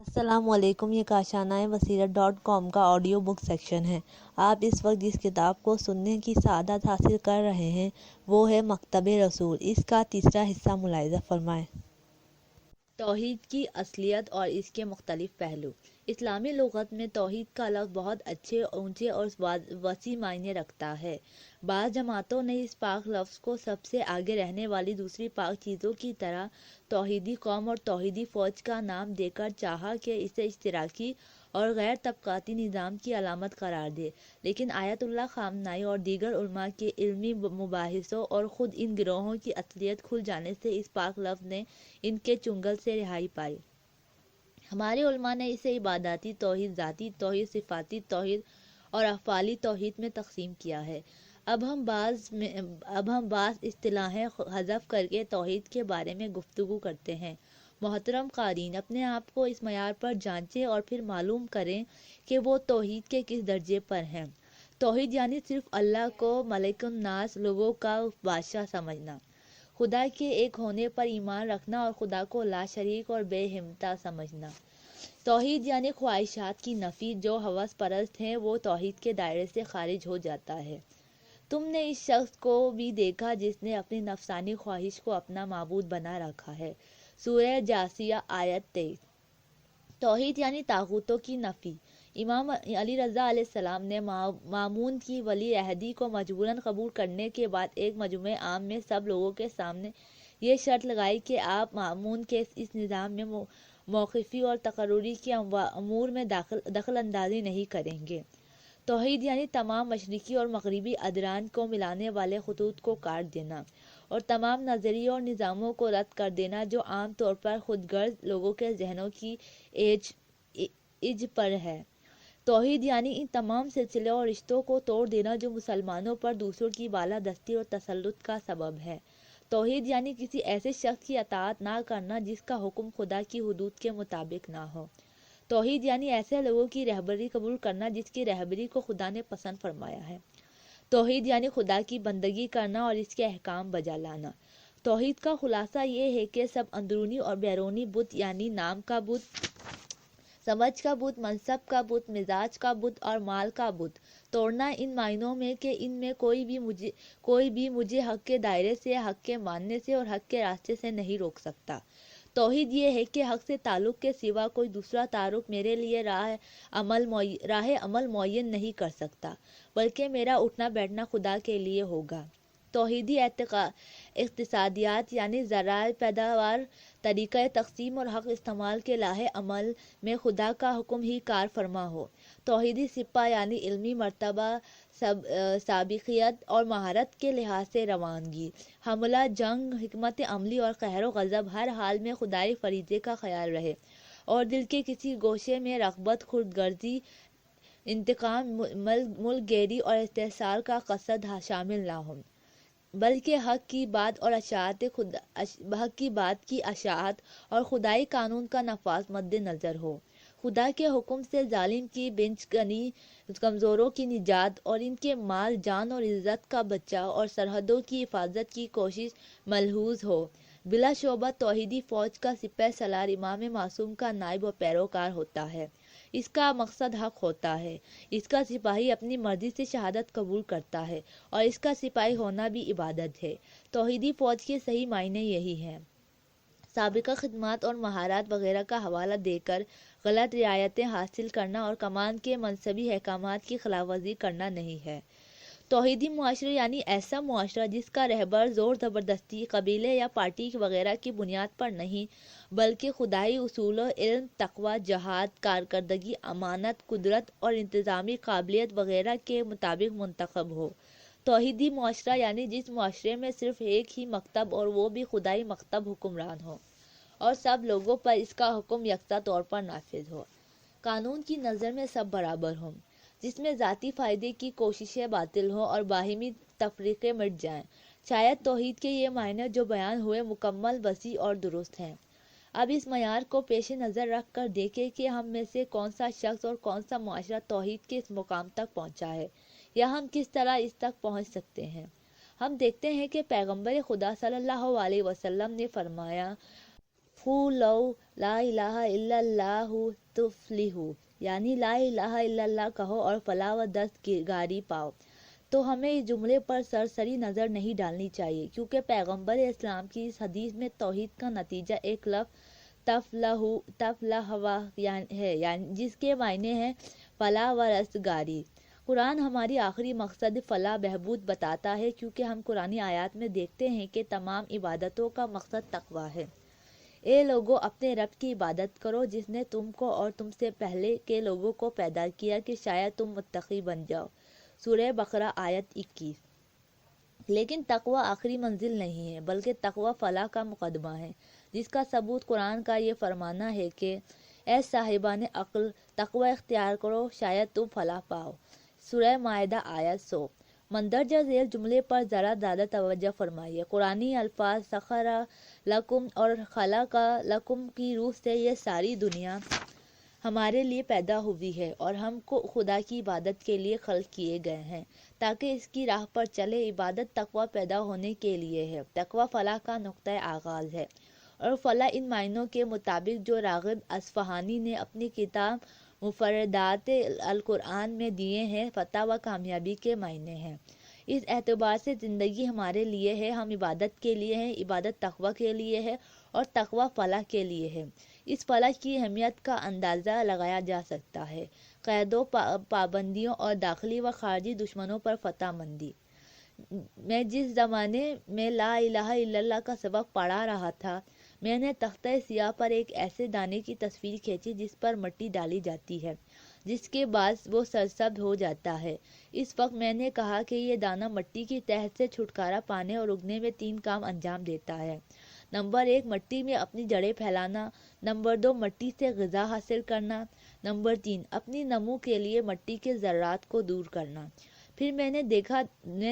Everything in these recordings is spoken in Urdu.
السلام علیکم، یہ کاشانہ بصیرت.com کا آڈیو بک سیکشن ہے۔ آپ اس وقت جس کتاب کو سننے کی سعادت حاصل کر رہے ہیں وہ ہے مکتب رسول۔ اس کا تیسرا حصہ ملاحظہ فرمائیں۔ توحید کی اصلیت اور اس کے مختلف پہلو۔ اسلامی لغت میں توحید کا لفظ بہت اچھے، اونچے اور وسیع معنی رکھتا ہے۔ بعض جماعتوں نے اس پاک لفظ کو سب سے آگے رہنے والی دوسری پاک چیزوں کی طرح توحیدی قوم اور توحیدی فوج کا نام دے کر چاہا کہ اسے اشتراکی اور غیر طبقاتی نظام کی علامت قرار دے، لیکن آیت اللہ خامنائی اور دیگر علماء کے علمی مباحثوں اور خود ان گروہوں کی اصلیت کھل جانے سے اس پاک لفظ نے ان کے چنگل سے رہائی پائی۔ ہمارے علماء نے اسے عباداتی توحید، ذاتی توحید، صفاتی توحید اور افعالی توحید میں تقسیم کیا ہے۔ اب ہم بعض اصطلاحیں حذف کر کے توحید کے بارے میں گفتگو کرتے ہیں۔ محترم قارئین، اپنے آپ کو اس معیار پر جانچیں اور پھر معلوم کریں کہ وہ توحید کے کس درجے پر ہیں۔ توحید یعنی صرف اللہ کو ملک الناس، لوگوں کا بادشاہ سمجھنا، خدا کے ایک ہونے پر ایمان رکھنا اور خدا کو لا شریک اور بے ہمتا سمجھنا۔ توحید یعنی خواہشات کی نفی، جو ہوس پرست ہیں وہ توحید کے دائرے سے خارج ہو جاتا ہے۔ تم نے اس شخص کو بھی دیکھا جس نے اپنی نفسانی خواہش کو اپنا معبود بنا رکھا ہے۔ سورہ جاثیہ آیت 23۔ توحید یعنی طاغوتوں کی نفی۔ امام علی رضا علیہ السلام نے مامون کی ولی عہدی کو مجبوراً قبول کرنے کے بعد ایک مجمع عام میں سب لوگوں کے سامنے یہ شرط لگائی کہ آپ مامون کے اس نظام میں موقفی اور تقرری کے امور میں دخل اندازی نہیں کریں گے۔ توحید یعنی تمام مشرقی اور مغربی ادیان کو ملانے والے خطوط کو کاٹ دینا اور تمام نظریوں اور نظاموں کو رد کر دینا جو عام طور پر خود غرض لوگوں کے ذہنوں کی ایج پر ہے۔ توحید یعنی ان تمام سلسلوں اور رشتوں کو توڑ دینا جو مسلمانوں پر دوسروں کی بالادستی اور تسلط کا سبب ہے۔ توحید یعنی کسی ایسے شخص کی اطاعت نہ کرنا جس کا حکم خدا کی حدود کے مطابق نہ ہو۔ توحید یعنی ایسے لوگوں کی رہبری قبول کرنا جس کی رہبری کو خدا نے پسند فرمایا ہے۔ توحید یعنی خدا کی بندگی کرنا اور اس کے احکام بجا لانا۔ توحید کا خلاصہ یہ ہے کہ سب اندرونی اور بیرونی بت یعنی نام کا بت، سمجھ کا بت، منصب کا بت، مزاج کا بت اور مال کا بت توڑنا، ان معنوں میں کہ ان میں کوئی بھی مجھے حق کے دائرے سے، حق کے ماننے سے اور حق کے راستے سے نہیں روک سکتا۔ توحید یہ ہے کہ حق سے تعلق کے سوا کوئی دوسرا تعارف میرے لیے راہ عمل معین نہیں کر سکتا، بلکہ میرا اٹھنا بیٹھنا خدا کے لیے ہوگا۔ توحیدی اقتصادیات یعنی ذرائع پیداوار، طریقہ تقسیم اور حق استعمال کے لاہ عمل میں خدا کا حکم ہی کار فرما ہو۔ توحیدی سپہ یعنی علمی مرتبہ، سابقیت اور مہارت کے لحاظ سے روانگی، حملہ، جنگ، حکمت عملی اور قہر و غضب، ہر حال میں خدائی فریضے کا خیال رہے اور دل کے کسی گوشے میں رغبت، خود غرضی، انتقام، ملک گیری اور استحصال کا قصد شامل نہ ہو، بلکہ حق کی بات کی اشاعت اور خدائی قانون کا نفاذ مد نظر ہو۔ خدا کے حکم سے ظالم کی بنچ گنی، کمزوروں کی نجات اور ان کے مال، جان اور عزت کا بچاؤ اور سرحدوں کی حفاظت کی کوشش ملحوظ ہو۔ بلا شبہ توحیدی فوج کا سپہ سالار امام معصوم کا نائب و پیروکار ہوتا ہے۔ اس کا مقصد حق ہوتا ہے۔ اس کا سپاہی اپنی مرضی سے شہادت قبول کرتا ہے اور اس کا سپاہی ہونا بھی عبادت ہے۔ توحیدی فوج کے صحیح معنی یہی ہیں۔ سابقہ خدمات اور مہارات وغیرہ کا حوالہ دے کر غلط رعایتیں حاصل کرنا اور کمان کے منصبی احکامات کی خلاف ورزی کرنا نہیں ہے۔ توحیدی معاشرہ یعنی ایسا معاشرہ جس کا رہبر زور زبردستی، قبیلے یا پارٹی وغیرہ کی بنیاد پر نہیں، بلکہ خدائی اصولوں، علم، تقویٰ، جہاد، کارکردگی، امانت، قدرت اور انتظامی قابلیت وغیرہ کے مطابق منتخب ہو۔ توحیدی معاشرہ یعنی جس معاشرے میں صرف ایک ہی مکتب اور وہ بھی خدائی مکتب حکمران ہو اور سب لوگوں پر اس کا حکم یکساں طور پر نافذ ہو۔ قانون کی نظر میں سب برابر ہوں، جس میں ذاتی فائدے کی کوششیں باطل ہوں اور باہمی تفریقے مٹ جائیں۔ شاید توحید کے یہ معنی جو بیان ہوئے مکمل، وسیع اور درست ہیں۔ اب اس معیار کو پیش نظر رکھ کر دیکھیں کہ ہم میں سے کون سا شخص اور کون سا معاشرہ توحید کے اس مقام تک پہنچا ہے، یا ہم کس طرح اس تک پہنچ سکتے ہیں۔ ہم دیکھتے ہیں کہ پیغمبر خدا صلی اللہ علیہ وسلم نے فرمایا، "خُو لَوْ لا الہ الا اللہ تفلحو، یعنی لا الہ الا اللہ کہو اور فلاح و دستگاری پاؤ۔ تو ہمیں اس جملے پر سرسری نظر نہیں ڈالنی چاہیے، کیونکہ پیغمبر اسلام کی اس حدیث میں توحید کا نتیجہ ایک لفظ تفلح ہے، یعنی جس کے معنی ہیں فلاح و رستگاری۔ قرآن ہماری آخری مقصد فلاح بہبود بتاتا ہے، کیونکہ ہم قرآنی آیات میں دیکھتے ہیں کہ تمام عبادتوں کا مقصد تقویٰ ہے۔ اے لوگو، اپنے رب کی عبادت کرو جس نے تم کو اور تم سے پہلے کے لوگوں کو پیدا کیا کہ شاید تم متقی بن جاؤ۔ سورہ بقرہ آیت 21۔ لیکن تقویٰ آخری منزل نہیں ہے، بلکہ تقویٰ فلاح کا مقدمہ ہے، جس کا ثبوت قرآن کا یہ فرمانا ہے کہ اے صاحبان عقل، تقویٰ اختیار کرو شاید تم فلاح پاؤ۔ سورہ مائدہ آیت 100۔ مندرجہ ذیل جملے پر ذرا زیادہ توجہ فرمائیے۔ قرآنی الفاظ سخر لکم اور خلق لکم کی روح سے یہ ساری دنیا ہمارے لیے پیدا ہوئی ہے اور ہم کو خدا کی عبادت کے لیے خلق کیے گئے ہیں تاکہ اس کی راہ پر چلے۔ عبادت تقویٰ پیدا ہونے کے لیے ہے۔ تقویٰ فلاح کا نقطۂ آغاز ہے، اور فلاح ان معنوں کے مطابق جو راغب اصفہانی نے اپنی کتاب مفردات القرآن میں دیے ہیں فتح و کامیابی کے معنی ہیں۔ اس اعتبار سے زندگی ہمارے لیے ہے، ہم عبادت کے لیے ہیں، عبادت تقویٰ کے لیے ہے اور تقویٰ فلاح کے لیے ہے۔ اس فلاح کی اہمیت کا اندازہ لگایا جا سکتا ہے۔ قیدوں، پابندیوں اور داخلی و خارجی دشمنوں پر فتح مندی۔ میں جس زمانے میں لا الہ الا اللہ کا سبق پڑھا رہا تھا، میں نے تختہ سیاہ پر ایک ایسے دانے کی تصویر کھینچی جس پر مٹی ڈالی جاتی ہے، جس کے بعد وہ سرسبز ہو جاتا ہے۔ اس وقت میں نے کہا کہ یہ دانہ مٹی کی تہہ سے چھٹکارا پانے اور اگنے میں 3 کام انجام دیتا ہے۔ نمبر 1، مٹی میں اپنی جڑیں پھیلانا۔ نمبر 2، مٹی سے غذا حاصل کرنا۔ نمبر 3، اپنی نمو کے لیے مٹی کے ذرات کو دور کرنا۔ پھر میں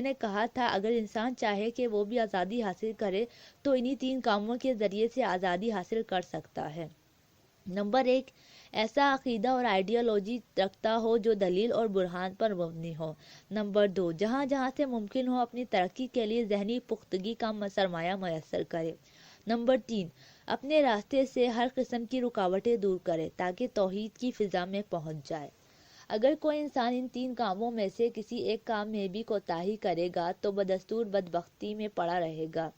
نے کہا تھا اگر انسان چاہے کہ وہ بھی آزادی حاصل کرے تو انہی 3 کاموں کے ذریعے سے آزادی حاصل کر سکتا ہے۔ نمبر 1، ایسا عقیدہ اور آئیڈیالوجی رکھتا ہو جو دلیل اور برہان پر مبنی ہو۔ نمبر 2، جہاں جہاں سے ممکن ہو اپنی ترقی کے لیے ذہنی پختگی کا سرمایہ میسر کرے۔ نمبر 3، اپنے راستے سے ہر قسم کی رکاوٹیں دور کرے تاکہ توحید کی فضا میں پہنچ جائے۔ اگر کوئی انسان ان 3 کاموں میں سے کسی ایک کام میں بھی کوتاہی کرے گا تو بدستور بدبختی میں پڑا رہے گا۔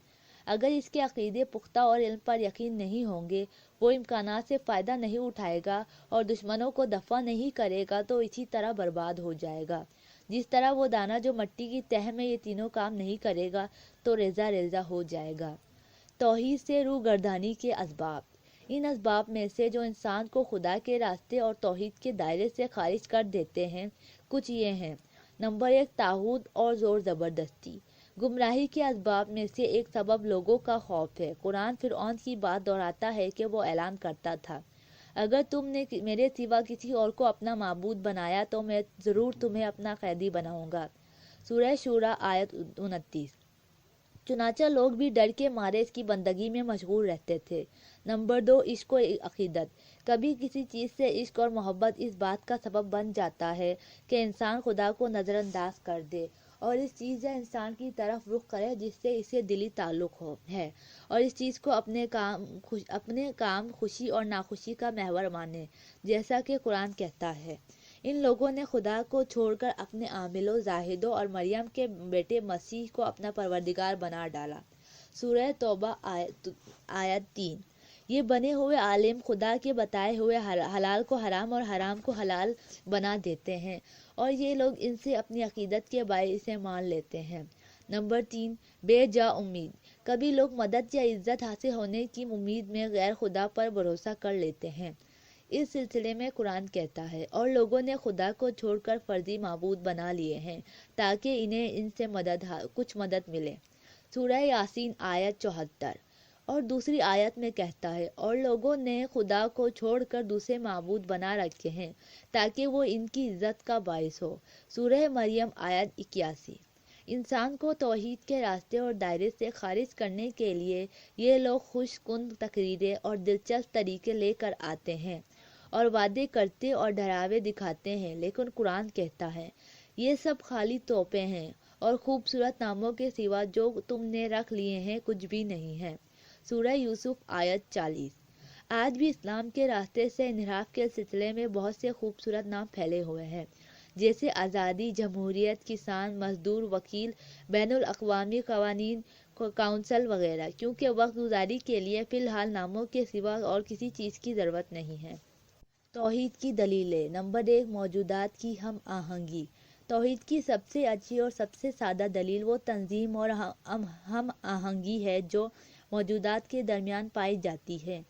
اگر اس کے عقیدے پختہ اور علم پر یقین نہیں ہوں گے، وہ امکانات سے فائدہ نہیں اٹھائے گا اور دشمنوں کو دفع نہیں کرے گا تو اسی طرح برباد ہو جائے گا، جس طرح وہ دانہ جو مٹی کی تہہ میں یہ تینوں کام نہیں کرے گا تو ریزہ ریزہ ہو جائے گا۔ توحید سے روگردانی کے اسباب۔ ان اسباب میں سے جو انسان کو خدا کے راستے اور توحید کے دائرے سے خارج کر دیتے ہیں کچھ یہ ہیں۔ نمبر 1، طاغوت اور زور زبردستی۔ گمراہی کے اسباب میں سے ایک سبب لوگوں کا خوف ہے۔ قرآن فرعون کی بات دہراتا ہے کہ وہ اعلان کرتا تھا اگر تم نے میرے سوا کسی اور کو اپنا معبود بنایا تو میں ضرور تمہیں اپنا قیدی بناؤں گا۔ سورہ شورى آیت 29۔ چنانچہ لوگ بھی ڈر کے مارے اس کی بندگی میں مشغول رہتے تھے۔ نمبر 2، عشق و عقیدت۔ کبھی کسی چیز سے عشق اور محبت اس بات کا سبب بن جاتا ہے کہ انسان خدا کو نظر انداز کر دے اور اس چیز یا انسان کی طرف رخ کرے جس سے اسے دلی تعلق ہے اور اس چیز کو اپنے کام خوشی اور ناخوشی کا محور مانے، جیسا کہ قرآن کہتا ہے۔ ان لوگوں نے خدا کو چھوڑ کر اپنے عاملوں، زاہدوں اور مریم کے بیٹے مسیح کو اپنا پروردگار بنا ڈالا۔ سورہ توبہ آیت 3۔ یہ بنے ہوئے عالم خدا کے بتائے ہوئے حلال کو حرام اور حرام کو حلال بنا دیتے ہیں اور یہ لوگ ان سے اپنی عقیدت کے باعث اسے مان لیتے ہیں۔ نمبر 3، بے جا امید۔ کبھی لوگ مدد یا عزت حاصل ہونے کی امید میں غیر خدا پر بھروسہ کر لیتے ہیں۔ اس سلسلے میں قرآن کہتا ہے اور لوگوں نے خدا کو چھوڑ کر فرضی معبود بنا لیے ہیں تاکہ انہیں ان سے کچھ مدد ملے۔ سورہ یاسین آیت 74۔ اور دوسری آیت میں کہتا ہے اور لوگوں نے خدا کو چھوڑ کر دوسرے معبود بنا رکھے ہیں تاکہ وہ ان کی عزت کا باعث ہو۔ سورہ مریم آیت 81۔ انسان کو توحید کے راستے اور دائرے سے خارج کرنے کے لیے یہ لوگ خوش کن تقریریں اور دلچسپ طریقے لے کر آتے ہیں اور وعدے کرتے اور ڈراوے دکھاتے ہیں، لیکن قرآن کہتا ہے یہ سب خالی توپیں ہیں اور خوبصورت ناموں کے سوا جو تم نے رکھ لیے ہیں کچھ بھی نہیں ہے۔ سورہ یوسف آیت 40۔ آج بھی اسلام کے راستے سے انحراف کے سلسلے میں بہت سے خوبصورت نام پھیلے ہوئے ہیں، جیسے آزادی، جمہوریت، کسان، مزدور، وکیل، بین الاقوامی قوانین، کونسل وغیرہ، کیونکہ وقت گزاری کے لیے فی الحال ناموں کے سوا اور کسی چیز کی ضرورت نہیں ہے۔ توحید کی دلیلیں۔ نمبر 1، موجودات کی ہم آہنگی۔ توحید کی سب سے اچھی اور سب سے سادہ دلیل وہ تنظیم اور ہم آہنگی ہے جو موجودات کے درمیان پائی جاتی ہے۔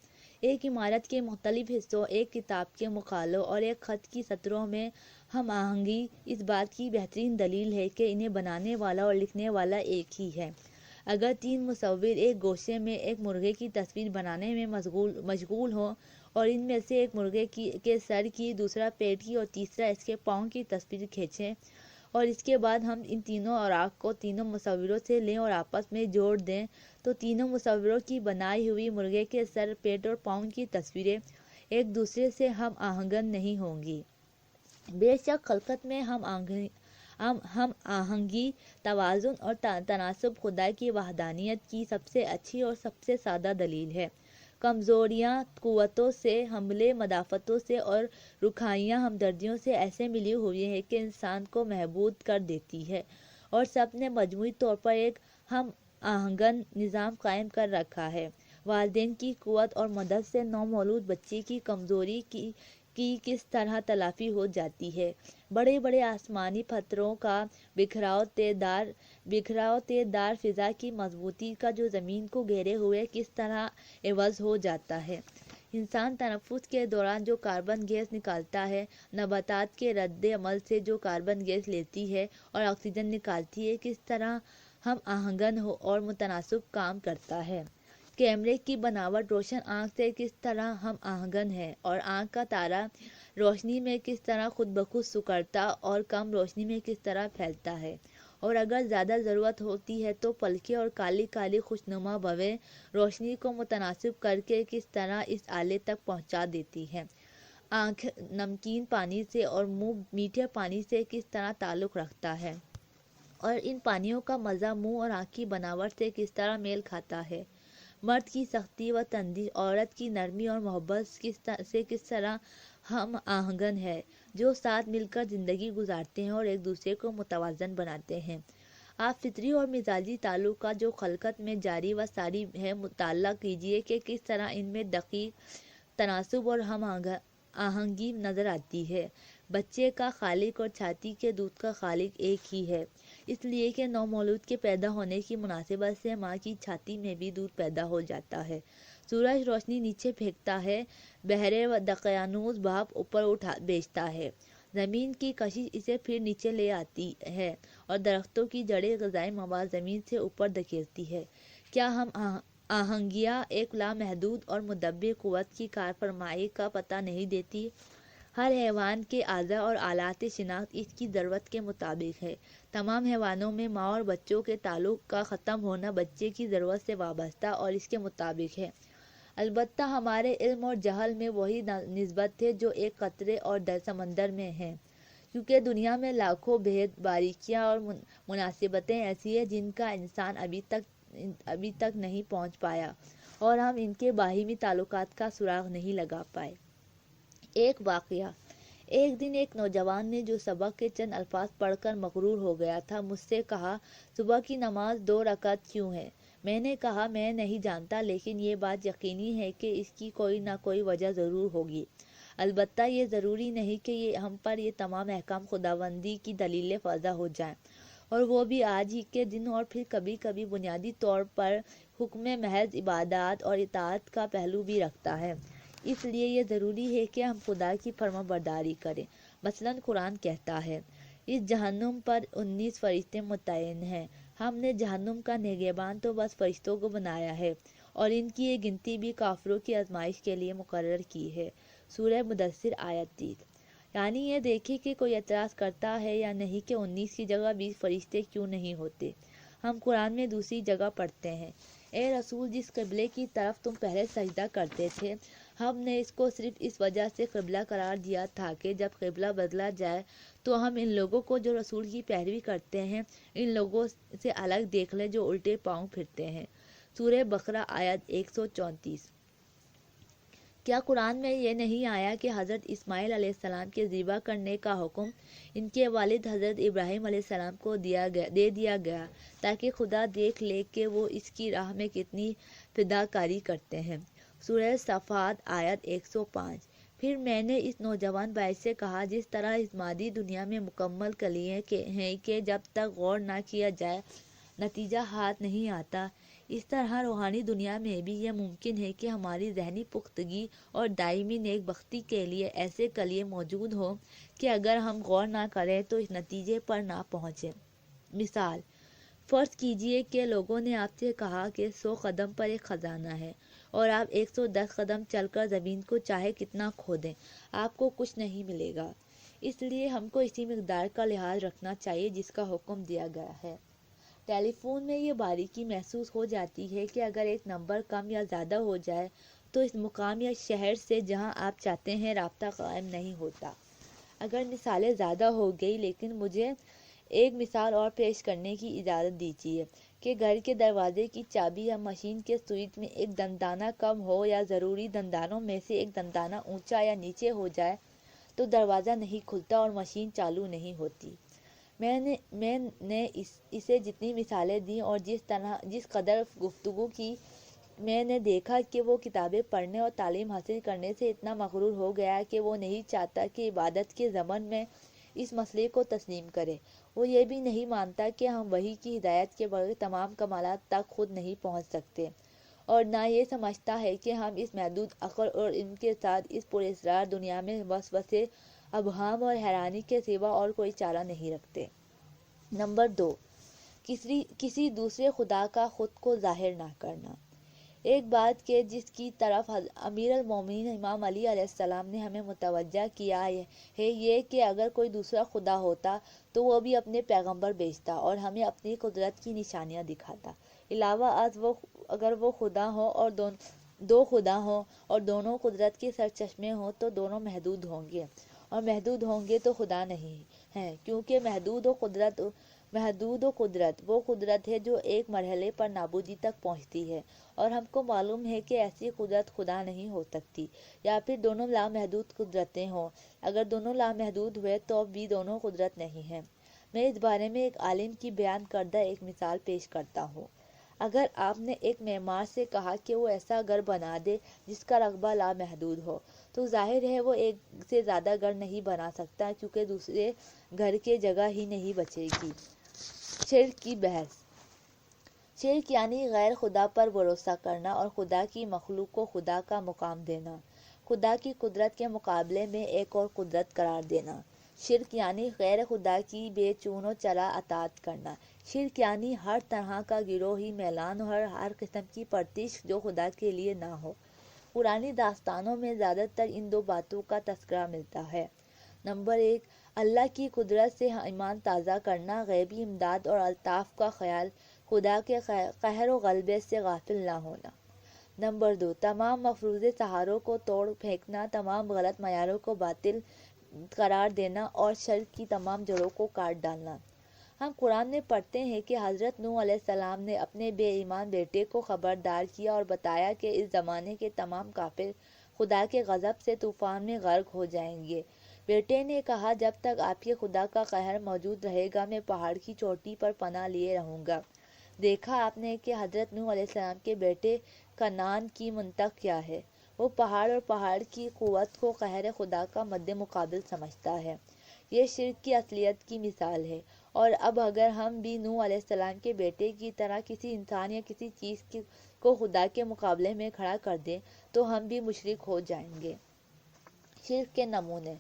ایک عمارت کے مختلف حصوں، ایک کتاب کے مقالوں اور ایک خط کی سطروں میں ہم آہنگی اس بات کی بہترین دلیل ہے کہ انہیں بنانے والا اور لکھنے والا ایک ہی ہے۔ اگر 3 مصور ایک گوشے میں ایک مرغے کی تصویر بنانے میں مشغول ہوں اور ان میں سے ایک مرغے کے سر کی، دوسرا پیٹ کی اور تیسرا اس کے پاؤں کی تصویر کھینچیں، اور اس کے بعد ہم ان تینوں اوراق کو تینوں مصوروں سے لیں اور آپس میں جوڑ دیں، تو تینوں مصوروں کی بنائی ہوئی مرغے کے سر، پیٹ اور پاؤں کی تصویریں ایک دوسرے سے ہم آہنگ نہیں ہوں گی۔ بے شک خلقت میں ہم آہنگی، توازن اور تناسب خدا کی وحدانیت کی سب سے اچھی اور سب سے سادہ دلیل ہے۔ کمزوریاں قوتوں سے، حملے مدافتوں سے اور رکھائیاں ہمدردیوں سے ایسے ملی ہوئی ہیں کہ انسان کو محبود کر دیتی ہے، اور سب نے مجموعی طور پر ایک ہم آہنگن نظام قائم کر رکھا ہے۔ والدین کی قوت اور مدد سے نومولود بچے کی کمزوری کی کس طرح تلافی ہو جاتی ہے، بڑے بڑے آسمانی پتھروں کا بکھراؤ تیر دار فضا کی مضبوطی کا جو زمین کو گھیرے ہوئے کس طرح عوض ہو جاتا ہے، انسان تنفس کے دوران جو کاربن گیس نکالتا ہے، نباتات کے رد عمل سے جو کاربن گیس لیتی ہے اور آکسیجن نکالتی ہے، کس طرح ہم آہنگن اور متناسب کام کرتا ہے۔ کیمرے کی بناوٹ روشن آنکھ سے کس طرح ہم آہنگن ہے، اور آنکھ کا تارا روشنی میں کس طرح خود بخود سکڑتا اور کم روشنی میں کس طرح پھیلتا ہے، اور اگر زیادہ ضرورت ہوتی ہے تو پلکیں اور کالی کالی خوشنما بھویں روشنی کو متناسب کر کے کس طرح اس آلے تک پہنچا دیتی ہے۔ آنکھ نمکین پانی سے اور منہ میٹھے پانی سے کس طرح تعلق رکھتا ہے، اور ان پانیوں کا مزہ منہ اور آنکھ کی بناوٹ سے کس طرح میل کھاتا ہے۔ مرد کی سختی و تندی، عورت کی نرمی اور محبت سے کس طرح ہم آہنگن ہے، جو ساتھ مل کر زندگی گزارتے ہیں اور ایک دوسرے کو متوازن بناتے ہیں۔ آپ فطری اور مزاجی تعلقات جو خلقت میں جاری و ساری ہے مطالعہ کیجئے کہ کس طرح ان میں دقیق تناسب اور ہم آہنگی نظر آتی ہے۔ بچے کا خالق اور چھاتی کے دودھ کا خالق ایک ہی ہے، اس لیے کہ نومولود کے پیدا ہونے کی مناسبت سے ماں کی چھاتی میں بھی دودھ پیدا ہو جاتا ہے۔ سورج روشنی نیچے پھینکتا ہے، بحر دقیانوس بھاپ اوپر بھیجتا ہے، زمین کی کشش اسے پھر نیچے لے آتی ہے، اور درختوں کی جڑیں غذائی مواد زمین سے اوپر دھکیلتی ہے۔ کیا ہم آہنگیاں ایک لامحدود اور مدبر قوت کی کارفرمائی کا پتہ نہیں دیتی؟ ہر حیوان کے اعضاء اور آلات شناخت اس کی ضرورت کے مطابق ہے۔ تمام حیوانوں میں ماں اور بچوں کے تعلق کا ختم ہونا بچے کی ضرورت سے وابستہ اور اس کے مطابق ہے۔ البتہ ہمارے علم اور جہل میں وہی نسبت ہے جو ایک قطرے اور سمندر میں ہے، کیونکہ دنیا میں لاکھوں بھید، باریکیاں اور مناسبتیں ایسی ہیں جن کا انسان ابھی تک نہیں پہنچ پایا، اور ہم ان کے باہمی تعلقات کا سراغ نہیں لگا پائے۔ ایک واقعہ۔ ایک دن ایک نوجوان نے جو سبق کے چند الفاظ پڑھ کر مغرور ہو گیا تھا، مجھ سے کہا، صبح کی نماز 2 رکعت کیوں ہے؟ میں نے کہا، میں نہیں جانتا، لیکن یہ بات یقینی ہے کہ اس کی کوئی نہ کوئی وجہ ضرور ہوگی۔ البتہ یہ ضروری نہیں کہ ہم پر یہ تمام احکام خداوندی کی دلیلیں واضح ہو جائیں، اور وہ بھی آج ہی کے دن، اور پھر کبھی کبھی بنیادی طور پر حکم محض عبادات اور اطاعت کا پہلو بھی رکھتا ہے۔ اس لیے یہ ضروری ہے کہ ہم خدا کی فرما برداری کریں۔ مثلاً قرآن کہتا ہے، اس جہنم پر 19 فرشتے متعین ہیں۔ ہم نے جہنم کا نگہبان تو بس فرشتوں کو بنایا ہے، اور ان کی یہ گنتی بھی کافروں کی آزمائش کے لیے مقرر کی ہے۔ سورہ مدثر آیت 30۔ یعنی یہ دیکھیں کہ کوئی اعتراض کرتا ہے یا نہیں کہ 19 کی جگہ 20 فرشتے کیوں نہیں ہوتے۔ ہم قرآن میں دوسری جگہ پڑھتے ہیں، اے رسول، جس قبلے کی طرف تم پہلے سجدہ کرتے تھے، ہم نے اس کو صرف اس وجہ سے قبلہ قرار دیا تھا کہ جب قبلہ بدلا جائے تو ہم ان لوگوں کو جو رسول کی پیروی کرتے ہیں ان لوگوں سے الگ دیکھ لیں جو الٹے پاؤں پھرتے ہیں۔ سورہ بقرہ آیت 134۔ کیا قرآن میں یہ نہیں آیا کہ حضرت اسماعیل علیہ السلام کے ذبح کرنے کا حکم ان کے والد حضرت ابراہیم علیہ السلام کو دے دیا گیا تاکہ خدا دیکھ لے کہ وہ اس کی راہ میں کتنی فداکاری کرتے ہیں؟ سورہ صفات آیت 105۔ پھر میں نے اس نوجوان بھائی سے کہا، جس طرح اس مادی دنیا میں مکمل کلیے ہیں کہ جب تک غور نہ کیا جائے نتیجہ ہاتھ نہیں آتا، اس طرح روحانی دنیا میں بھی یہ ممکن ہے کہ ہماری ذہنی پختگی اور دائمی نیک بختی کے لیے ایسے کلیے موجود ہوں کہ اگر ہم غور نہ کریں تو اس نتیجے پر نہ پہنچیں۔ مثال، فرض کیجئے کہ لوگوں نے آپ سے کہا کہ 100 قدم پر ایک خزانہ ہے اور آپ 110 قدم چل کر زمین کو چاہے کتنا کھودیں آپ کو کچھ نہیں ملے گا۔ اس لیے ہم کو اسی مقدار کا لحاظ رکھنا چاہیے جس کا حکم دیا گیا ہے۔ ٹیلی فون میں یہ باریکی محسوس ہو جاتی ہے کہ اگر ایک نمبر کم یا زیادہ ہو جائے تو اس مقام یا شہر سے جہاں آپ چاہتے ہیں رابطہ قائم نہیں ہوتا۔ اگر مثالیں زیادہ ہو گئی، لیکن مجھے ایک مثال اور پیش کرنے کی اجازت دیجیے کہ گھر کے دروازے کی چابی یا مشین کے سوئچ میں ایک دندانہ کم ہو یا ضروری دندانوں میں سے ایک دندانہ اونچا یا نیچے ہو جائے تو دروازہ نہیں کھلتا اور مشین چالو نہیں ہوتی۔ میں نے اسے جتنی مثالیں دیں اور جس قدر گفتگو کی، میں نے دیکھا کہ وہ کتابیں پڑھنے اور تعلیم حاصل کرنے سے اتنا مغرور ہو گیا کہ وہ نہیں چاہتا کہ عبادت کے ضمن میں اس مسئلے کو تسلیم کرے۔ وہ یہ بھی نہیں مانتا کہ ہم وحی کی ہدایت کے بغیر تمام کمالات تک خود نہیں پہنچ سکتے، اور نہ یہ سمجھتا ہے کہ ہم اس محدود عقل اور علم کے ساتھ اس پراسرار دنیا میں وسوسے، ابہام اور حیرانی کے سوا اور کوئی چارہ نہیں رکھتے۔ نمبر 2، کسی دوسرے خدا کا خود کو ظاہر نہ کرنا۔ ایک بات کہ جس کی طرف امیر المومنین امام علی علیہ السلام نے ہمیں متوجہ کیا ہے یہ کہ اگر کوئی دوسرا خدا ہوتا تو وہ بھی اپنے پیغمبر بھیجتا اور ہمیں اپنی قدرت کی نشانیاں دکھاتا۔ علاوہ از اگر وہ خدا ہوں اور دو خدا ہوں اور دونوں قدرت کے سرچشمے ہوں تو دونوں محدود ہوں گے، اور محدود ہوں گے تو خدا نہیں ہیں، کیونکہ محدود و قدرت وہ قدرت ہے جو ایک مرحلے پر نابودی تک پہنچتی ہے، اور ہم کو معلوم ہے کہ ایسی قدرت خدا نہیں ہو سکتی، یا پھر دونوں لامحدود قدرتیں ہوں۔ اگر دونوں لامحدود ہوئے تو بھی دونوں قدرت نہیں ہیں۔ میں اس بارے میں ایک عالم کی بیان کردہ ایک مثال پیش کرتا ہوں۔ اگر آپ نے ایک معمار سے کہا کہ وہ ایسا گھر بنا دے جس کا رقبہ لامحدود ہو، تو ظاہر ہے وہ ایک سے زیادہ گھر نہیں بنا سکتا، کیونکہ دوسرے گھر کے جگہ ہی نہیں بچے گی۔ شرک کی بحث۔ شرک یعنی غیر خدا پر بھروسہ کرنا اور خدا کی مخلوق کو خدا کا مقام دینا، خدا کی قدرت کے مقابلے میں ایک اور قدرت قرار دینا۔ شرک یعنی غیر خدا کی بے چون و چرا اطاعت کرنا۔ شرک یعنی ہر طرح کا گروہی میلان اور ہر قسم کی پرستش جو خدا کے لیے نہ ہو۔ پرانی داستانوں میں زیادہ تر ان دو باتوں کا تذکرہ ملتا ہے۔ نمبر 1، اللہ کی قدرت سے ایمان تازہ کرنا، غیبی امداد اور الطاف کا خیال، خدا کے قہر و غلبے سے غافل نہ ہونا۔ نمبر 2، تمام مفروضے سہاروں کو توڑ پھینکنا، تمام غلط معیاروں کو باطل قرار دینا اور شرک کی تمام جڑوں کو کاٹ ڈالنا۔ ہم قرآن میں پڑھتے ہیں کہ حضرت نوح علیہ السلام نے اپنے بے ایمان بیٹے کو خبردار کیا اور بتایا کہ اس زمانے کے تمام کافر خدا کے غضب سے طوفان میں غرق ہو جائیں گے۔ بیٹے نے کہا، جب تک آپ کے خدا کا قہر موجود رہے گا میں پہاڑ کی چوٹی پر پناہ لیے رہوں گا۔ دیکھا آپ نے کہ حضرت نوح علیہ السلام کے بیٹے کنعان کی منطق کیا ہے؟ وہ پہاڑ اور پہاڑ کی قوت کو قہر خدا کا مد مقابل سمجھتا ہے۔ یہ شرک کی اصلیت کی مثال ہے۔ اور اب اگر ہم بھی نوح علیہ السلام کے بیٹے کی طرح کسی انسان یا کسی چیز کو خدا کے مقابلے میں کھڑا کر دیں تو ہم بھی مشرک ہو جائیں گے۔ شرک کے نمونے۔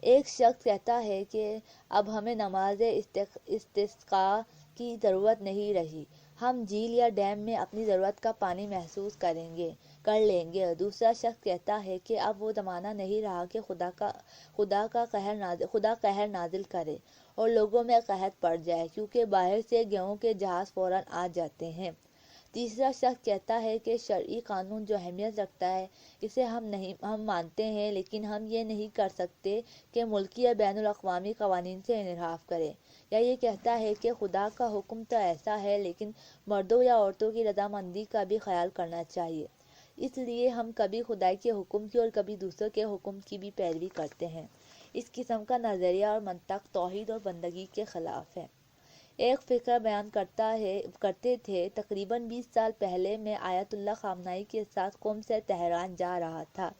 ایک شخص کہتا ہے کہ اب ہمیں نماز استسقاء کی ضرورت نہیں رہی، ہم جھیل یا ڈیم میں اپنی ضرورت کا پانی محسوس کر لیں گے۔ دوسرا شخص کہتا ہے کہ اب وہ زمانہ نہیں رہا کہ خدا قہر نازل کرے اور لوگوں میں قحط پڑ جائے، کیونکہ باہر سے گیہوں کے جہاز فوراً آ جاتے ہیں۔ تیسرا شخص کہتا ہے کہ شرعی قانون جو اہمیت رکھتا ہے اسے ہم مانتے ہیں، لیکن ہم یہ نہیں کر سکتے کہ ملکی یا بین الاقوامی قوانین سے انحراف کریں۔ یا یہ کہتا ہے کہ خدا کا حکم تو ایسا ہے، لیکن مردوں یا عورتوں کی رضامندی کا بھی خیال کرنا چاہیے۔ اس لیے ہم کبھی خدا کے حکم کی اور کبھی دوسروں کے حکم کی بھی پیروی کرتے ہیں۔ اس قسم کا نظریہ اور منطق توحید اور بندگی کے خلاف ہے۔ ایک فقرہ بیان کرتے تھے، تقریباً 20 سال پہلے میں آیت اللہ خامنائی کے ساتھ قم سے تہران جا رہا تھا۔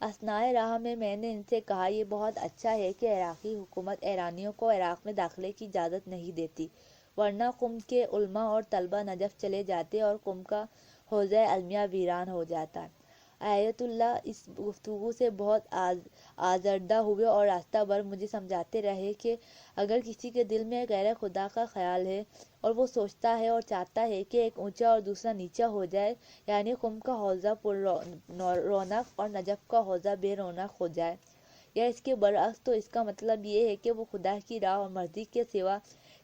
اثنائے راہ میں نے ان سے کہا، یہ بہت اچھا ہے کہ عراقی حکومت ایرانیوں کو عراق میں داخلے کی اجازت نہیں دیتی، ورنہ قم کے علماء اور طلبہ نجف چلے جاتے اور قم کا حوزہ علمیہ ویران ہو جاتا۔ آیت اللہ اس گفتگو سے بہت آزردہ ہوئے اور راستہ بھر مجھے سمجھاتے رہے کہ اگر کسی کے دل میں غیر خدا کا خیال ہے اور وہ سوچتا ہے اور چاہتا ہے کہ ایک اونچا اور دوسرا نیچا ہو جائے، یعنی قم کا حوزہ پر رونق اور نجف کا حوزہ بے رونق ہو جائے، یا اس کے برعکس، تو اس کا مطلب یہ ہے کہ وہ خدا کی راہ اور مرضی کے سوا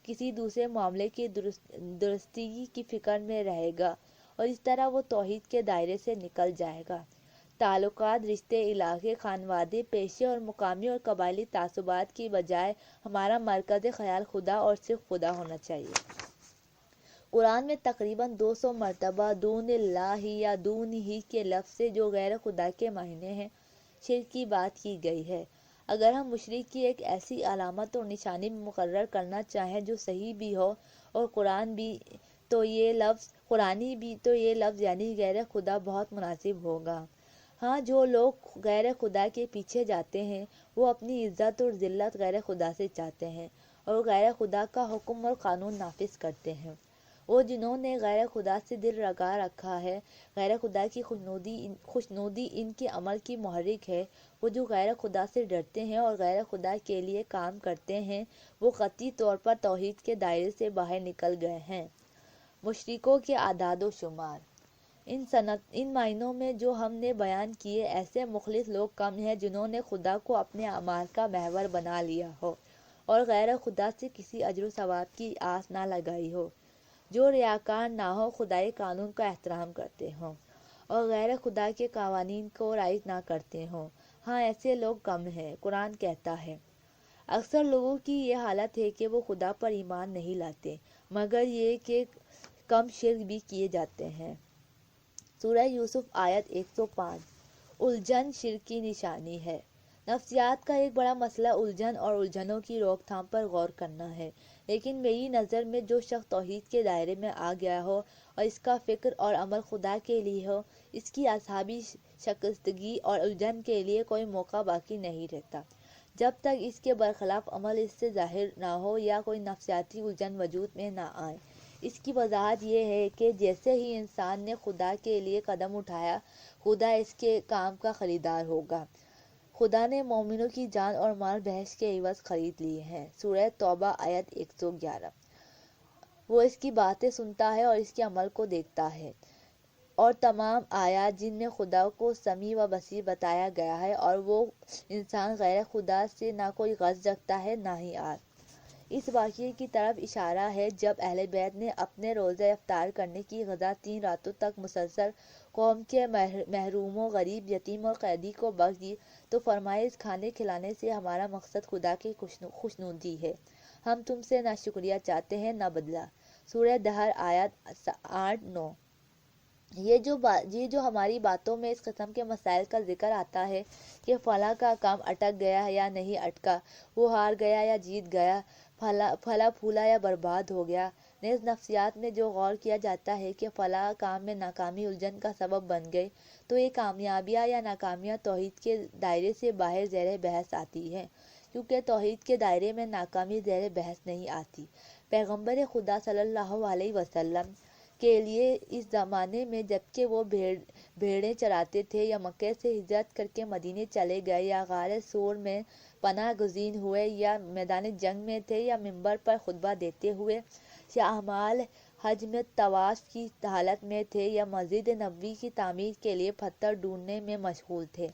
کسی دوسرے معاملے کی درستگی کی فکر میں رہے گا، اور اس طرح وہ توحید کے دائرے سے نکل جائے گا۔ تعلقات، رشتے، علاقے، خانوادے، پیشے اور مقامی اور قبائلی تعصبات کی بجائے ہمارا مرکز خیال خدا اور صرف خدا ہونا چاہیے۔ قرآن میں تقریباً 200 مرتبہ دون اللہ یا دون ہی کے لفظ سے جو غیر خدا کے معنی ہیں، شرک کی بات کی گئی ہے۔ اگر ہم مشرک کی ایک ایسی علامت اور نشانی مقرر کرنا چاہیں جو صحیح بھی ہو اور قرآنی بھی تو یہ لفظ یعنی غیر خدا بہت مناسب ہوگا۔ ہاں، جو لوگ غیر خدا کے پیچھے جاتے ہیں وہ اپنی عزت اور ذلت غیر خدا سے چاہتے ہیں اور غیر خدا کا حکم اور قانون نافذ کرتے ہیں۔ وہ جنہوں نے غیر خدا سے دل لگا رکھا ہے، غیر خدا کی خوشنودی ان کے عمل کی محرک ہے۔ وہ جو غیر خدا سے ڈرتے ہیں اور غیر خدا کے لیے کام کرتے ہیں، وہ قطعی طور پر توحید کے دائرے سے باہر نکل گئے ہیں۔ مشرکوں کے اعداد و شمار۔ ان معنوں میں جو ہم نے بیان کیے، ایسے مخلص لوگ کم ہیں جنہوں نے خدا کو اپنے اعمال کا محور بنا لیا ہو اور غیر خدا سے کسی اجر و ثواب کی آس نہ لگائی ہو، جو ریاکار نہ ہو، خدائی قانون کا احترام کرتے ہوں اور غیر خدا کے قوانین کو رائج نہ کرتے ہوں۔ ہاں، ایسے لوگ کم ہیں۔ قرآن کہتا ہے، اکثر لوگوں کی یہ حالت ہے کہ وہ خدا پر ایمان نہیں لاتے، مگر یہ کہ کم شرک بھی کیے جاتے ہیں۔ سورہ یوسف آیت 105۔ الجھن شرک کی نشانی ہے۔ نفسیات کا ایک بڑا مسئلہ الجھن اور الجھنوں کی روک تھام پر غور کرنا ہے، لیکن میری نظر میں جو شخص توحید کے دائرے میں آ گیا ہو اور اس کا فکر اور عمل خدا کے لیے ہو، اس کی اصحابی شکستگی اور الجھن کے لیے کوئی موقع باقی نہیں رہتا، جب تک اس کے برخلاف عمل اس سے ظاہر نہ ہو یا کوئی نفسیاتی الجھن وجود میں نہ آئے۔ اس کی وضاحت یہ ہے کہ جیسے ہی انسان نے خدا کے لیے قدم اٹھایا، خدا اس کے کام کا خریدار ہوگا۔ خدا نے مومنوں کی جان اور مال بحث کے عوض خرید لیے ہیں۔ سورہ توبہ آیت 111۔ وہ اس کی باتیں سنتا ہے اور اس کے عمل کو دیکھتا ہے، اور تمام آیات جن میں خدا کو سمیع و بصیر بتایا گیا ہے، اور وہ انسان غیر خدا سے نہ کوئی غرض رکھتا ہے نہ ہی آس۔ اس واقعے کی طرف اشارہ ہے جب اہل بیت نے اپنے روزہ افطار کرنے کی غذا 3 راتوں تک مسلسل قوم کے محروموں، غریب، یتیم اور قیدی کو بخش دی، تو فرمایا، اس کھانے کھلانے سے ہمارا مقصد خدا کی خوشنودی ہے، ہم تم سے نہ شکریہ چاہتے ہیں نہ بدلہ۔ سورہ دہر آیت 8-9۔ یہ جو ہماری باتوں میں اس قسم کے مسائل کا ذکر آتا ہے کہ فلاں کا کام اٹک گیا یا نہیں اٹکا، وہ ہار گیا یا جیت گیا، پھلا پھولا یا برباد ہو گیا، نیز نفسیات میں جو غور کیا جاتا ہے کہ فلاں کام میں ناکامی الجھن کا سبب بن گئی، تو یہ کامیابیاں یا ناکامیاں توحید کے دائرے سے باہر زیر بحث آتی ہیں، کیونکہ توحید کے دائرے میں ناکامی زیر بحث نہیں آتی۔ پیغمبر خدا صلی اللہ علیہ وسلم کے لیے اس زمانے میں جبکہ وہ بھیڑیں چراتے تھے یا مکے سے ہجرت کر کے مدینے چلے گئے یا غار سور میں پناہ گزین ہوئے یا میدان جنگ میں تھے یا منبر پر خطبہ دیتے ہوئے یا اعمال حج میں طواف کی حالت میں تھے یا مسجد نبوی کی تعمیر کے لیے پتھر ڈھونڈنے میں مشغول تھے،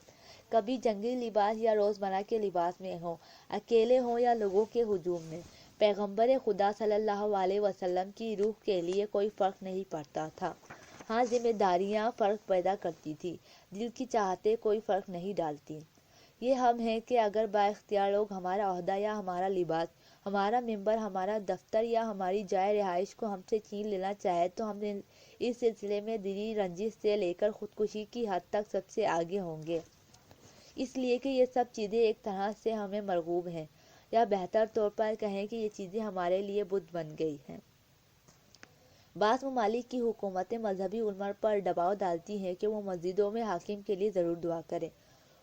کبھی جنگی لباس یا روزمرہ کے لباس میں ہوں، اکیلے ہوں یا لوگوں کے ہجوم میں، پیغمبر خدا صلی اللہ علیہ وسلم کی روح کے لیے کوئی فرق نہیں پڑتا تھا۔ ہاں، ذمہ داریاں فرق پیدا کرتی تھی، دل کی چاہتیں کوئی فرق نہیں ڈالتی۔ یہ ہم ہیں کہ اگر با اختیار لوگ ہمارا عہدہ یا ہمارا لباس، ہمارا ممبر، ہمارا دفتر یا ہماری جائے رہائش کو ہم سے چھین لینا چاہے تو ہم اس سلسلے میں دلی رنجش سے لے کر خودکشی کی حد تک سب سے آگے ہوں گے، اس لیے کہ یہ سب چیزیں ایک طرح سے ہمیں مرغوب ہیں، یا بہتر طور پر کہیں کہ یہ چیزیں ہمارے لیے بت بن گئی ہیں۔ بعض ممالک کی حکومتیں مذہبی علماء پر دباؤ ڈالتی ہیں کہ وہ مسجدوں میں حاکم کے لیے ضرور دعا کریں،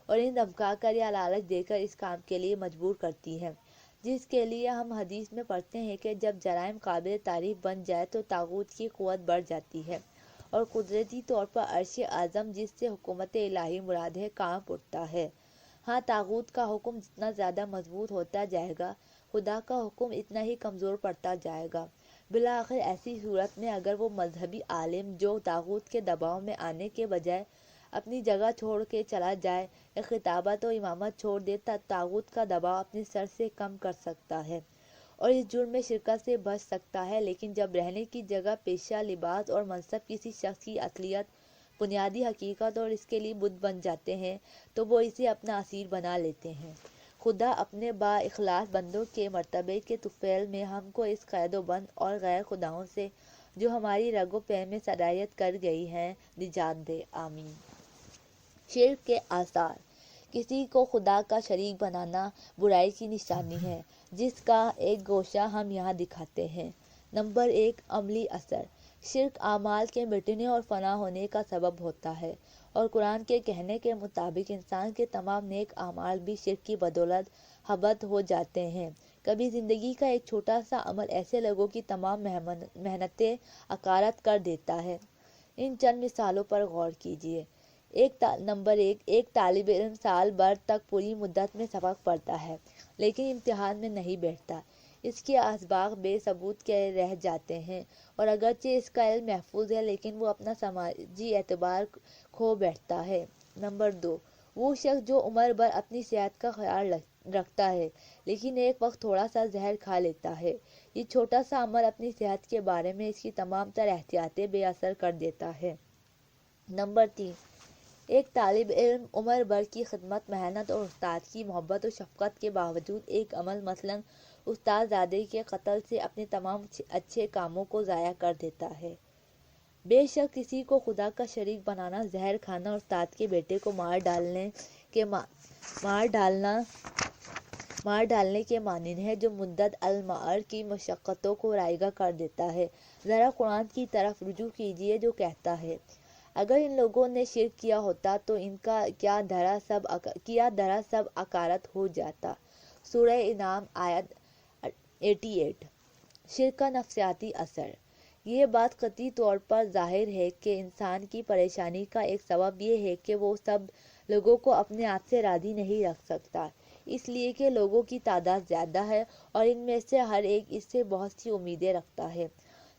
اور انہیں دھمکا کر یا لالچ دے کر اس کام کے لیے مجبور کرتی ہیں، جس کے لیے ہم حدیث میں پڑھتے ہیں کہ جب جرائم قابل تعریف بن جائے تو طاغوت کی قوت بڑھ جاتی ہے اور قدرتی طور پر عرش اعظم، جس سے حکومت الہی مراد ہے، کانپ اٹھتا ہے۔ ہاں، طاغوت کا حکم جتنا زیادہ مضبوط ہوتا جائے گا، خدا کا حکم اتنا ہی کمزور پڑتا جائے گا۔ بالآخر ایسی صورت میں اگر وہ مذہبی عالم جو طاغوت کے دباؤ میں آنے کے بجائے اپنی جگہ چھوڑ کے چلا جائے یا خطابت و امامت چھوڑ دے، طاغوت کا دباؤ اپنے سر سے کم کر سکتا ہے اور اس جرم میں شرکت سے بچ سکتا ہے، لیکن جب رہنے کی جگہ، پیشہ، لباس اور منصب کسی شخص کی اصلیت، بنیادی حقیقت اور اس کے لیے بت بن جاتے ہیں تو وہ اسے اپنا اسیر بنا لیتے ہیں۔ خدا اپنے با اخلاص بندوں کے مرتبے کے طفیل میں ہم کو اس قید و بند اور غیر خداؤں سے جو ہماری رگ و پے میں سرایت کر گئی ہیں نجات دے، آمین۔ شرک کے آثار۔ کسی کو خدا کا شریک بنانا برائی کی نشانی ہے، جس کا ایک گوشہ ہم یہاں دکھاتے ہیں۔ نمبر 1، عملی اثر۔ شرک اعمال کے مٹنے اور فنا ہونے کا سبب ہوتا ہے، اور قرآن کے کہنے کے مطابق انسان کے تمام نیک اعمال بھی شرک کی بدولت حبط ہو جاتے ہیں۔ کبھی زندگی کا ایک چھوٹا سا عمل ایسے لوگوں کی تمام محنتیں عکارت کر دیتا ہے۔ ان چند مثالوں پر غور کیجیے۔ نمبر 1، ایک طالب علم سال بھر تک پوری مدت میں سبق پڑھتا ہے لیکن امتحان میں نہیں بیٹھتا۔ اس کے اسباق بے ثبوت کے رہ جاتے ہیں، اور اگرچہ اس کا علم محفوظ ہے لیکن وہ اپنا سماجی اعتبار کھو بیٹھتا ہے۔ نمبر 2، وہ شخص جو عمر بھر اپنی صحت کا خیال رکھتا ہے لیکن ایک وقت تھوڑا سا زہر کھا لیتا ہے۔ یہ چھوٹا سا عمل اپنی صحت کے بارے میں اس کی تمام تر احتیاطیں بے اثر کر دیتا ہے۔ نمبر 3، ایک طالب علم عمر بھر کی خدمت، محنت اور استاد کی محبت و شفقت کے باوجود ایک عمل مثلاً استاد زادے کے قتل سے اپنے تمام اچھے کاموں کو ضائع کر دیتا ہے۔ بے شک کسی کو خدا کا شریک بنانا زہر کھانا اور استاد کے بیٹے کو مار ڈالنے کے مانند ہے، جو مدت المعر کی مشقتوں کو رائگاں کر دیتا ہے۔ ذرا قرآن کی طرف رجوع کیجیے جو کہتا ہے، اگر ان لوگوں نے شرک کیا ہوتا تو ان کا کیا درا سب عکارت ہو جاتا۔ سورہ انعام آیت 88۔ شرک کا نفسیاتی اثر۔ یہ بات قطعی طور پر ظاہر ہے کہ انسان کی پریشانی کا ایک سبب یہ ہے کہ وہ سب لوگوں کو اپنے آپ سے راضی نہیں رکھ سکتا، اس لیے کہ لوگوں کی تعداد زیادہ ہے اور ان میں سے ہر ایک اس سے بہت سی امیدیں رکھتا ہے۔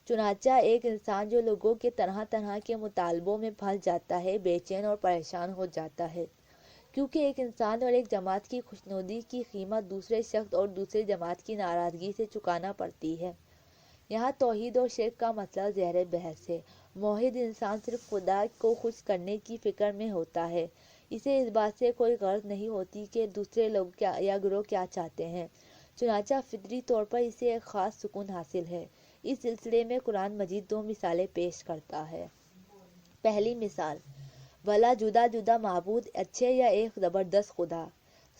چنانچہ ایک انسان جو لوگوں کے طرح طرح کے مطالبوں میں پھنس جاتا ہے، بے چین اور پریشان ہو جاتا ہے، کیونکہ ایک انسان اور ایک جماعت کی خوشنودی کی قیمت دوسرے شخص اور دوسری جماعت کی ناراضگی سے چکانا پڑتی ہے۔ یہاں توحید اور شرک کا مسئلہ زیر بحث ہے۔ موحد انسان صرف خدا کو خوش کرنے کی فکر میں ہوتا ہے، اسے اس بات سے کوئی غرض نہیں ہوتی کہ دوسرے لوگ یا گروہ کیا چاہتے ہیں، چنانچہ فطری طور پر اسے ایک خاص سکون حاصل ہے۔ اس سلسلے میں قرآن مجید 2 مثالیں پیش کرتا ہے۔ پہلی مثال، بھلا جدا جدا معبود اچھے یا ایک زبردست خدا؟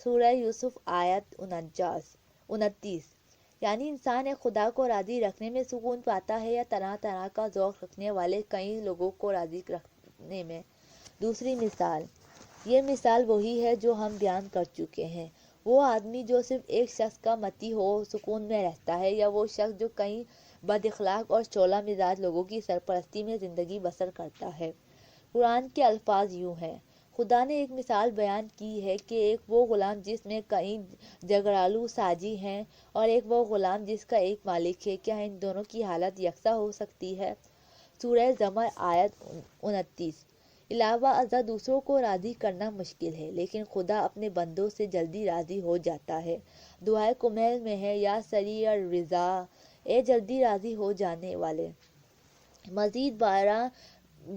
سورہ یوسف آیت 29۔ یعنی انسان ایک خدا کو راضی رکھنے میں سکون پاتا ہے یا طرح طرح کا ذوق رکھنے والے کئی لوگوں کو راضی رکھنے میں؟ دوسری مثال، یہ مثال وہی ہے جو ہم بیان کر چکے ہیں۔ وہ آدمی جو صرف ایک شخص کا متی ہو سکون میں رہتا ہے، یا وہ شخص جو کئی بد اخلاق اور چولہ مزاج لوگوں کی سرپرستی میں زندگی بسر کرتا ہے۔ قرآن کے الفاظ یوں ہیں، خدا نے ایک مثال بیان کی ہے کہ ایک وہ غلام جس میں کئی جھگڑالو ساجی ہیں اور ایک وہ غلام جس کا ایک مالک ہے، کیا ان دونوں کی حالت یکساں ہو سکتی ہے؟ سورہ زمر آیت 29۔ علاوہ ازاں دوسروں کو راضی کرنا مشکل ہے، لیکن خدا اپنے بندوں سے جلدی راضی ہو جاتا ہے۔ دعائے کمیل میں ہے، یا سریع الرضا، اے جلدی راضی ہو جانے والے۔ مزید بارہ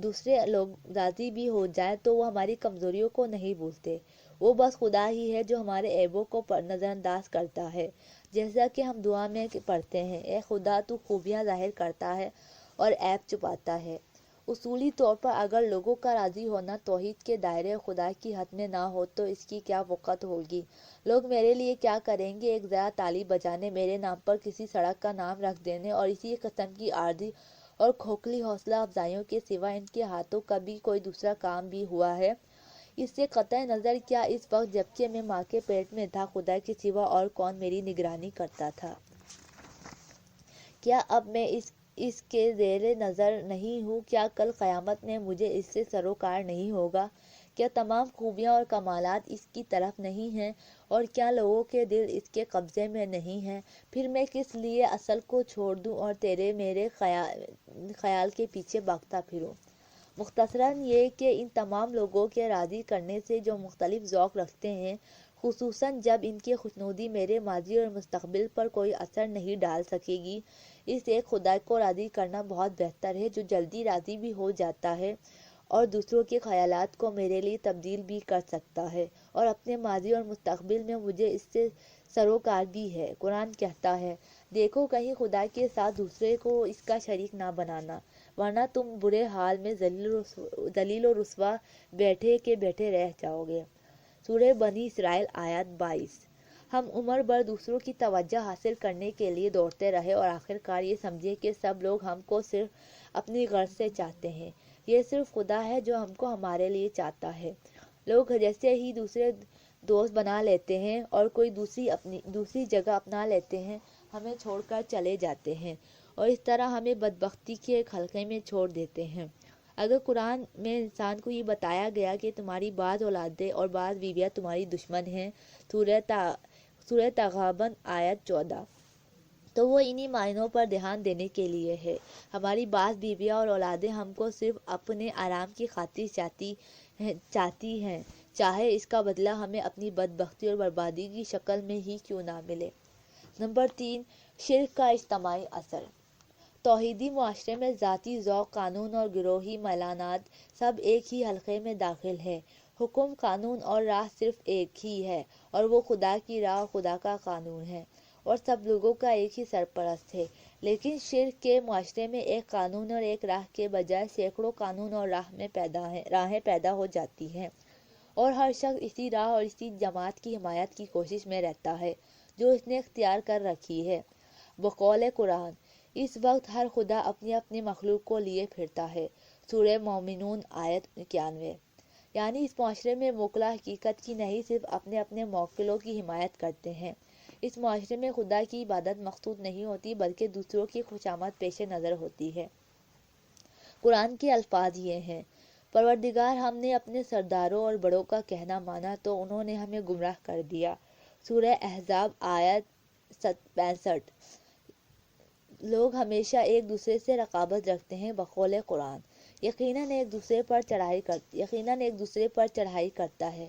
دوسرے لوگ راضی بھی ہو جائیں تو وہ ہماری کمزوریوں کو نہیں بھولتے، وہ بس خدا ہی ہے جو ہمارے عیبوں کو نظر انداز کرتا ہے، جیسا کہ ہم دعا میں پڑھتے ہیں، اے خدا تو خوبیاں ظاہر کرتا ہے اور عیب چھپاتا ہے۔ اصولی طور پر اگر لوگوں کا راضی ہونا توحید کے دائرے خدا کی حد میں نہ ہو تو اس کی کیا وقت ہوگی؟ لوگ میرے لیے کیا کریں گے؟ ایک ذرا تالی بجانے، میرے نام پر کسی سڑک کا نام رکھ دینے اور اسی قسم کی عارضی اور کھوکھلی حوصلہ افزائیوں کے سوا ان کے ہاتھوں کبھی کوئی دوسرا کام بھی ہوا ہے؟ اس سے قطع نظر کیا اس وقت جبکہ میں ماں کے پیٹ میں تھا خدا کے سوا اور کون میری نگرانی کرتا تھا؟ کیا اب میں اس کے زیر نظر نہیں ہوں؟ کیا کل قیامت میں مجھے اس سے سروکار نہیں ہوگا؟ کیا تمام خوبیاں اور کمالات اس کی طرف نہیں ہیں؟ اور کیا لوگوں کے دل اس کے قبضے میں نہیں ہیں؟ پھر میں کس لیے اصل کو چھوڑ دوں اور تیرے میرے خیال کے پیچھے بھاگتا پھروں؟ مختصراً یہ کہ ان تمام لوگوں کے راضی کرنے سے جو مختلف ذوق رکھتے ہیں، خصوصاً جب ان کی خوشنودی میرے ماضی اور مستقبل پر کوئی اثر نہیں ڈال سکے گی، اس ایک خدا کو راضی کرنا بہت بہتر ہے جو جلدی راضی بھی ہو جاتا ہے اور دوسروں کے خیالات کو میرے لیے تبدیل بھی کر سکتا ہے اور اپنے ماضی اور مستقبل میں مجھے اس سے سروکار بھی ہے۔ قرآن کہتا ہے، دیکھو کہیں خدا کے ساتھ دوسرے کو اس کا شریک نہ بنانا، ورنہ تم برے حال میں ذلیل و رسوا بیٹھے کے بیٹھے رہ جاؤ گے۔ سورہ بنی اسرائیل آیت 22۔ ہم عمر بھر دوسروں کی توجہ حاصل کرنے کے لیے دوڑتے رہے اور آخرکار یہ سمجھے کہ سب لوگ ہم کو صرف اپنی غرض سے چاہتے ہیں۔ یہ صرف خدا ہے جو ہم کو ہمارے لیے چاہتا ہے۔ لوگ جیسے ہی دوسرے دوست بنا لیتے ہیں اور کوئی دوسری جگہ اپنا لیتے ہیں، ہمیں چھوڑ کر چلے جاتے ہیں اور اس طرح ہمیں بدبختی کے ایک حلقے میں چھوڑ دیتے ہیں۔ اگر قرآن میں انسان کو یہ بتایا گیا کہ تمہاری بعض اولادیں اور بعض بیویاں تمہاری دشمن ہیں، سورہ تغابن آیت 14، تو وہ انہی معنوں پر دھیان دینے کے لیے ہے۔ ہماری بعض بیویاں اور اولادیں ہم کو صرف اپنے آرام کی خاطر چاہتی ہیں، چاہے اس کا بدلہ ہمیں اپنی بدبختی اور بربادی کی شکل میں ہی کیوں نہ ملے۔ نمبر 3، شرک کا اجتماعی اثر۔ توحیدی معاشرے میں ذاتی ذوق، قانون اور گروہی میلانات سب ایک ہی حلقے میں داخل ہے۔ حکم، قانون اور راہ صرف ایک ہی ہے اور وہ خدا کی راہ اور خدا کا قانون ہے اور سب لوگوں کا ایک ہی سرپرست ہے۔ لیکن شرک کے معاشرے میں ایک قانون اور ایک راہ کے بجائے سینکڑوں قانون اور راہیں پیدا ہو جاتی ہیں اور ہر شخص اسی راہ اور اسی جماعت کی حمایت کی کوشش میں رہتا ہے جو اس نے اختیار کر رکھی ہے۔ بقول قرآن، اس وقت ہر خدا اپنی اپنی مخلوق کو لیے پھرتا ہے۔ سورہ مومنون آیت 91۔ یعنی اس معاشرے میں موکلا حقیقت کی نہیں، صرف اپنے اپنے موکلوں کی حمایت کرتے ہیں۔ اس معاشرے میں خدا کی عبادت مقصود نہیں ہوتی بلکہ دوسروں کی خوشامد پیش نظر ہوتی ہے۔ قرآن کے الفاظ یہ ہیں، پروردگار ہم نے اپنے سرداروں اور بڑوں کا کہنا مانا تو انہوں نے ہمیں گمراہ کر دیا۔ سورہ احزاب آیت 65۔ لوگ ہمیشہ ایک دوسرے سے رقابت رکھتے ہیں۔ بقول قرآن، یقیناً ایک دوسرے پر چڑھائی کرتا ہے۔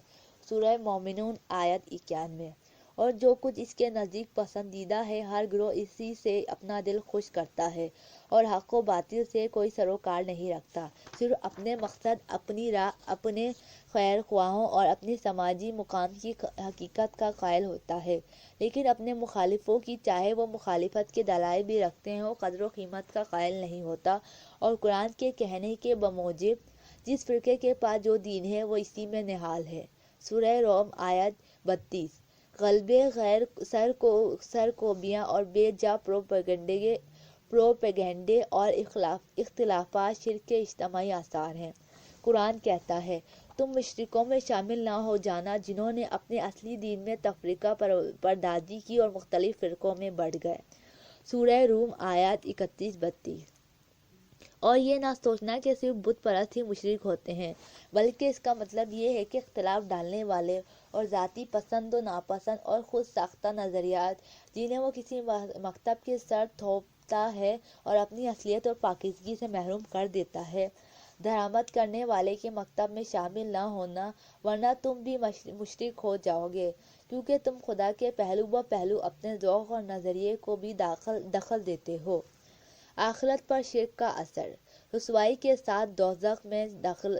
سورہ مومنون آیت 91۔ اور جو کچھ اس کے نزدیک پسندیدہ ہے، ہر گروہ اسی سے اپنا دل خوش کرتا ہے اور حق و باطل سے کوئی سروکار نہیں رکھتا، صرف اپنے مقصد، اپنی راہ، اپنے خیر خواہوں اور اپنی سماجی مقام کی حقیقت کا قائل ہوتا ہے، لیکن اپنے مخالفوں کی چاہے وہ مخالفت کے دلائل بھی رکھتے ہوں قدر و قیمت کا قائل نہیں ہوتا اور قرآن کے کہنے کے بموجب جس فرقے کے پاس جو دین ہے وہ اسی میں نہال ہے۔ سورہ روم آیت 32۔ غلبے، غیر سرکوبیاں اور بے جا پروپیگنڈے اور اختلافات شرک کے اجتماعی آثار ہیں۔ قرآن کہتا ہے، تم مشرکوں میں شامل نہ ہو جانا جنہوں نے اپنے اصلی دین میں تفرقہ پردازی کی اور مختلف فرقوں میں بٹ گئے۔ سورہ روم آیات 31-32۔ اور یہ نہ سوچنا کہ صرف بت پرست ہی مشرک ہوتے ہیں، بلکہ اس کا مطلب یہ ہے کہ اختلاف ڈالنے والے اور ذاتی پسند و ناپسند اور خود ساختہ نظریات جنہیں وہ کسی مکتب کے سر تھوپتا ہے اور اپنی اصلیت اور پاکیزگی سے محروم کر دیتا ہے، درآمد کرنے والے کے مکتب میں شامل نہ ہونا، ورنہ تم بھی مشرک ہو جاؤ گے، کیونکہ تم خدا کے پہلو بہ پہلو اپنے ذوق اور نظریے کو بھی دخل دیتے ہو۔ آخرت پر شرک کا اثر۔ رسوائی کے ساتھ دوزخ میں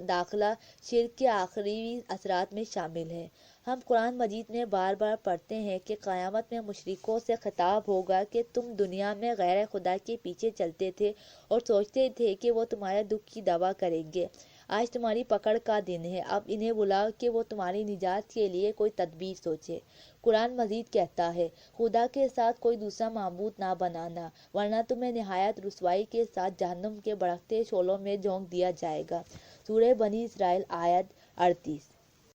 داخلہ شرک کے آخری اثرات میں شامل ہے۔ ہم قرآن مجید میں بار بار پڑھتے ہیں کہ قیامت میں مشرکوں سے خطاب ہوگا کہ تم دنیا میں غیر خدا کے پیچھے چلتے تھے اور سوچتے تھے کہ وہ تمہارے دکھ کی دوا کریں گے۔ آج تمہاری پکڑ کا دن ہے، اب انہیں بلاؤ کہ وہ تمہاری نجات کے لیے کوئی تدبیر سوچے۔ قرآن مزید کہتا ہے، خدا کے ساتھ کوئی دوسرا معبود نہ بنانا ورنہ تمہیں نہایت رسوائی کے ساتھ جہنم کے بھڑکتے شعلوں میں جھونک دیا جائے گا۔ سورہ بنی اسرائیل آیت 38۔